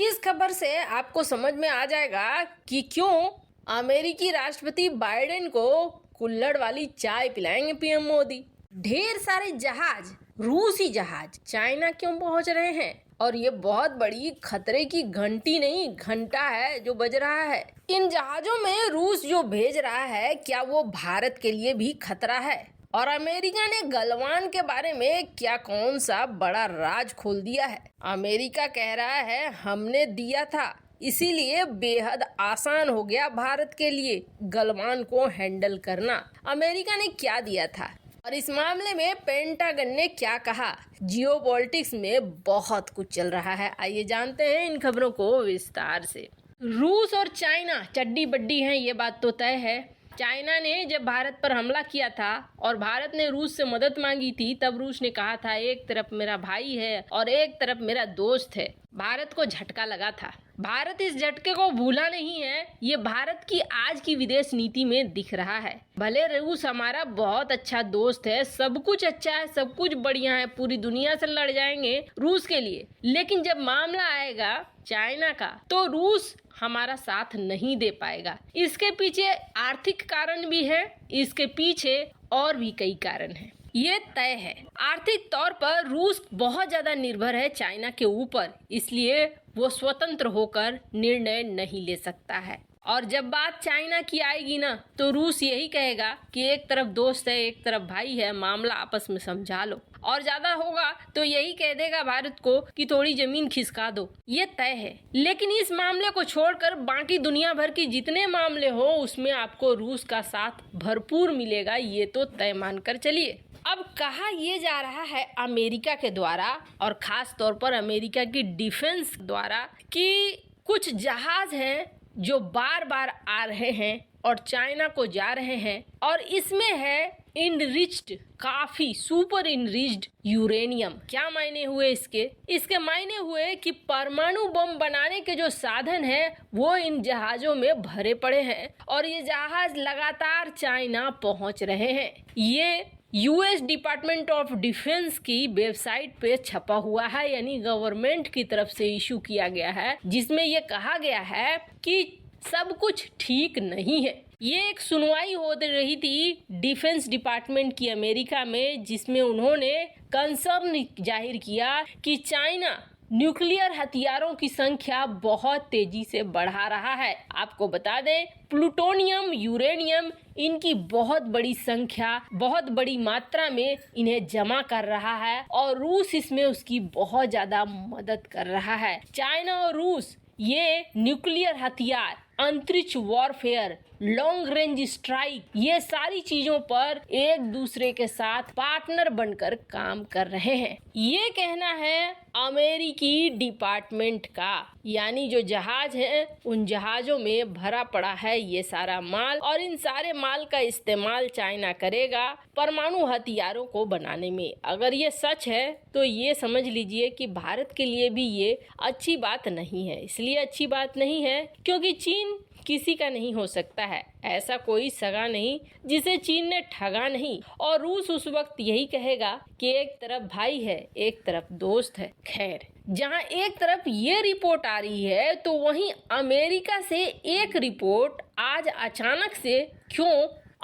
इस खबर से आपको समझ में आ जाएगा कि क्यों अमेरिकी राष्ट्रपति बाइडेन को कुल्हड़ वाली चाय पिलाएंगे पीएम मोदी। ढेर सारे जहाज, रूसी जहाज चाइना क्यों पहुंच रहे हैं, और ये बहुत बड़ी खतरे की घंटी नहीं घंटा है जो बज रहा है। इन जहाजों में रूस जो भेज रहा है, क्या वो भारत के लिए भी खतरा है? और अमेरिका ने गलवान के बारे में क्या कौन सा बड़ा राज खोल दिया है? अमेरिका कह रहा है हमने दिया था, इसीलिए बेहद आसान हो गया भारत के लिए गलवान को हैंडल करना। अमेरिका ने क्या दिया था और इस मामले में पेंटागन ने क्या कहा? जियोपॉलिटिक्स में बहुत कुछ चल रहा है, आइए जानते हैं इन खबरों को विस्तार से। रूस और चाइना चड्डी बड्डी हैं, ये बात तो तय है। चाइना ने जब भारत पर हमला किया था और भारत ने रूस से मदद मांगी थी, तब रूस ने कहा था एक तरफ मेरा भाई है और एक तरफ मेरा दोस्त है। भारत को झटका लगा था। भारत इस झटके को भूला नहीं है, ये भारत की आज की विदेश नीति में दिख रहा है। भले रूस हमारा बहुत अच्छा दोस्त है, सब कुछ अच्छा है, सब कुछ बढ़िया है, पूरी दुनिया से लड़ जाएंगे रूस के लिए, लेकिन जब मामला आएगा चाइना का तो रूस हमारा साथ नहीं दे पाएगा। इसके पीछे आर्थिक कारण भी है, इसके पीछे और भी कई कारण हैं। ये तय है आर्थिक तौर पर रूस बहुत ज्यादा निर्भर है चाइना के ऊपर, इसलिए वो स्वतंत्र होकर निर्णय नहीं ले सकता है। और जब बात चाइना की आएगी ना, तो रूस यही कहेगा कि एक तरफ दोस्त है एक तरफ भाई है, मामला आपस में समझा लो। और ज्यादा होगा तो यही कह देगा भारत को कि थोड़ी जमीन खिसका दो। ये तय है। लेकिन इस मामले को छोड़कर बाकी दुनिया भर की जितने मामले हो उसमें आपको रूस का साथ भरपूर मिलेगा, ये तो तय मानकर चलिए। अब कहा ये जा रहा है अमेरिका के द्वारा और खास तौर पर अमेरिका की डिफेंस द्वारा कि कुछ जहाज हैं जो बार बार आ रहे हैं और चाइना को जा रहे हैं, और इसमें है इनरिच्ड, काफी सुपर इनरिच्ड यूरेनियम। क्या मायने हुए इसके मायने हुए कि परमाणु बम बनाने के जो साधन है वो इन जहाजों में भरे पड़े हैं और ये जहाज लगातार चाइना पहुंच रहे हैं। ये यूएस डिपार्टमेंट ऑफ डिफेंस की वेबसाइट पे छपा हुआ है, यानी गवर्नमेंट की तरफ से इशू किया गया है, जिसमें ये कहा गया है कि सब कुछ ठीक नहीं है। ये एक सुनवाई हो रही थी डिफेंस डिपार्टमेंट की अमेरिका में, जिसमें उन्होंने कंसर्न जाहिर किया कि चाइना न्यूक्लियर हथियारों की संख्या बहुत तेजी से बढ़ा रहा है। आपको बता दें प्लूटोनियम, यूरेनियम, इनकी बहुत बड़ी संख्या, बहुत बड़ी मात्रा में इन्हें जमा कर रहा है और रूस इसमें उसकी बहुत ज्यादा मदद कर रहा है। चाइना और रूस ये न्यूक्लियर हथियार, अंतरिक्ष वॉरफेयर, लॉन्ग रेंज स्ट्राइक, ये सारी चीजों पर एक दूसरे के साथ पार्टनर बनकर काम कर रहे हैं। ये कहना है अमेरिकी डिपार्टमेंट का, यानी जो जहाज हैं उन जहाजों में भरा पड़ा है ये सारा माल और इन सारे माल का इस्तेमाल चाइना करेगा परमाणु हथियारों को बनाने में। अगर ये सच है तो ये समझ लीजिए कि भारत के लिए भी ये अच्छी बात नहीं है। इसलिए अच्छी बात नहीं है क्योंकि चीन किसी का नहीं हो सकता है, ऐसा कोई सगा नहीं जिसे चीन ने ठगा नहीं। और रूस उस वक्त यही कहेगा कि एक तरफ भाई है एक तरफ दोस्त है। खैर, जहां एक तरफ ये रिपोर्ट आ रही है तो वहीं अमेरिका से एक रिपोर्ट आज अचानक से क्यों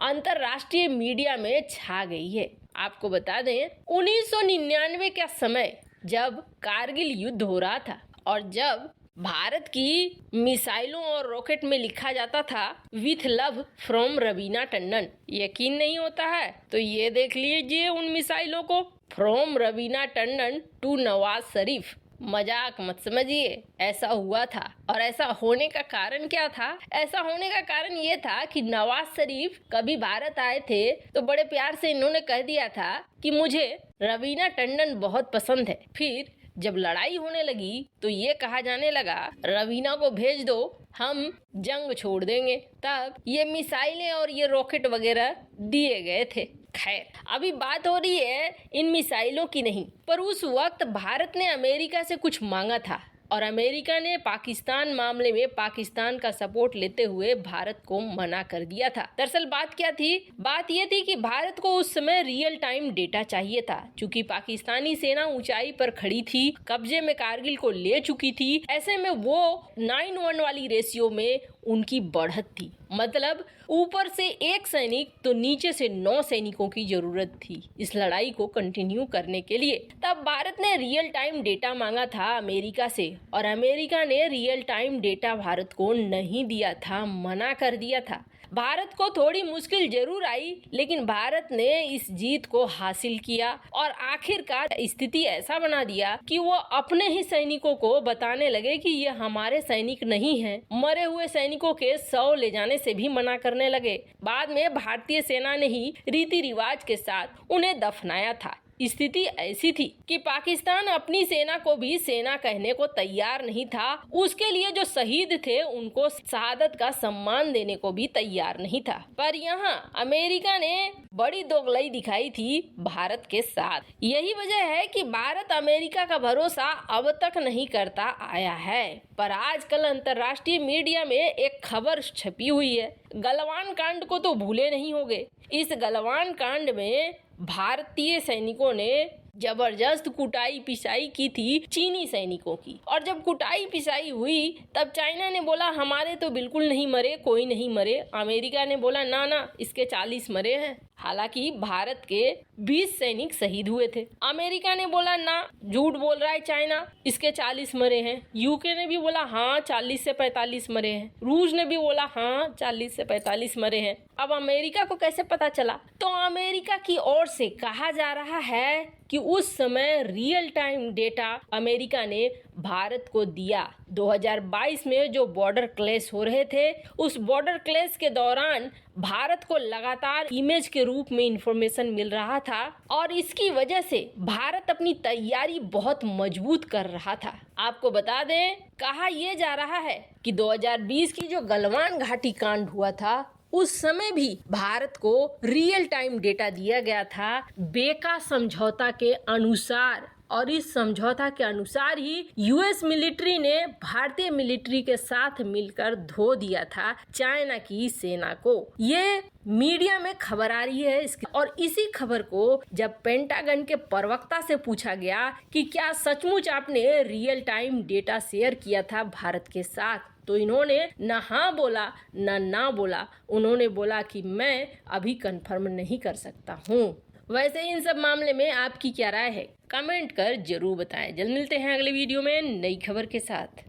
अंतरराष्ट्रीय मीडिया में छा गई है। आपको बता दें 1999 का समय जब कारगिल युद्ध हो रहा था और जब भारत की मिसाइलों और रॉकेट में लिखा जाता था with love from Raveena Tandon, यकीन नहीं होता है तो ये देख लीजिए उन मिसाइलों को, फ्रॉम रवीना टंडन टू नवाज शरीफ। मजाक मत समझिए, ऐसा हुआ था। और ऐसा होने का कारण क्या था? ऐसा होने का कारण ये था कि नवाज शरीफ कभी भारत आए थे तो बड़े प्यार से इन्होंने कह दिया था कि मुझे रवीना टंडन बहुत पसंद है। फिर जब लड़ाई होने लगी तो ये कहा जाने लगा रवीना को भेज दो, हम जंग छोड़ देंगे। तब ये मिसाइलें और ये रॉकेट वगैरह दिए गए थे। खैर, अभी बात हो रही है इन मिसाइलों की नहीं, पर उस वक्त भारत ने अमेरिका से कुछ मांगा था। और अमेरिका ने पाकिस्तान मामले में पाकिस्तान का सपोर्ट लेते हुए भारत को मना कर दिया था। दरअसल बात क्या थी? बात यह थी कि भारत को उस समय रियल टाइम डेटा चाहिए था, क्योंकि पाकिस्तानी सेना ऊंचाई पर खड़ी थी, कब्जे में कारगिल को ले चुकी थी। ऐसे में वो 9-1 वाली रेशियो में उनकी बढ़त थी, मतलब ऊपर से 1 सैनिक तो नीचे से 9 सैनिकों की जरूरत थी इस लड़ाई को कंटिन्यू करने के लिए। तब भारत ने रियल टाइम डेटा मांगा था अमेरिका से, और अमेरिका ने रियल टाइम डेटा भारत को नहीं दिया था, मना कर दिया था। भारत को थोड़ी मुश्किल जरूर आई, लेकिन भारत ने इस जीत को हासिल किया और आखिरकार स्थिति ऐसा बना दिया कि वो अपने ही सैनिकों को बताने लगे कि ये हमारे सैनिक नहीं हैं। मरे हुए सैनिकों के 100 ले जाने से भी मना करने लगे। बाद में भारतीय सेना ने ही रीति रिवाज के साथ उन्हें दफनाया था। स्थिति ऐसी थी कि पाकिस्तान अपनी सेना को भी सेना कहने को तैयार नहीं था। उसके लिए जो शहीद थे उनको शहादत का सम्मान देने को भी तैयार नहीं था। पर यहाँ अमेरिका ने बड़ी दोगलई दिखाई थी भारत के साथ। यही वजह है कि भारत अमेरिका का भरोसा अब तक नहीं करता आया है। पर आजकल अंतर्राष्ट्रीय मीडिया में एक खबर छपी हुई है। गलवान कांड को तो भूले नहीं होंगे। इस गलवान कांड में भारतीय सैनिकों ने जबरदस्त कुटाई पिसाई की थी चीनी सैनिकों की, और जब कुटाई पिसाई हुई तब चाइना ने बोला हमारे तो बिल्कुल नहीं मरे, कोई नहीं मरे। अमेरिका ने बोला ना ना, इसके 40 मरे हैं। हालांकि भारत के 20 सैनिक शहीद हुए थे। अमेरिका ने बोला ना, झूठ बोल रहा है चाइना, इसके 40 मरे हैं। यूके ने भी बोला हाँ 40 से 45 मरे हैं। रूस ने भी बोला हाँ 40 से 45 मरे हैं। अब अमेरिका को कैसे पता चला? तो अमेरिका की ओर से कहा जा रहा है कि उस समय रियल टाइम डेटा अमेरिका ने भारत को दिया। 2022 में जो बॉर्डर क्लैश हो रहे थे, उस बॉर्डर क्लैश के दौरान भारत को लगातार इमेज के रूप में इंफॉर्मेशन मिल रहा था, और इसकी वजह से भारत अपनी तैयारी बहुत मजबूत कर रहा था। आपको बता दें, कहा यह जा रहा है कि 2020 की जो गलवान घाटी कांड हुआ था, उस समय भी भारत को रियल टाइम डेटा दिया गया था बेका समझौता के अनुसार, और इस समझौता के अनुसार ही यूएस मिलिट्री ने भारतीय मिलिट्री के साथ मिलकर धो दिया था चाइना की सेना को। ये मीडिया में खबर आ रही है इसकी, और इसी खबर को जब पेंटागन के प्रवक्ता से पूछा गया कि क्या सचमुच आपने रियल टाइम डेटा शेयर किया था भारत के साथ, तो इन्होंने न हाँ बोला न ना बोला। उन्होंने बोला कि मैं अभी कंफर्म नहीं कर सकता हूँ। वैसे इन सब मामले में आपकी क्या राय है? कमेंट कर जरूर बताएं। जल्द मिलते हैं अगले वीडियो में नई खबर के साथ।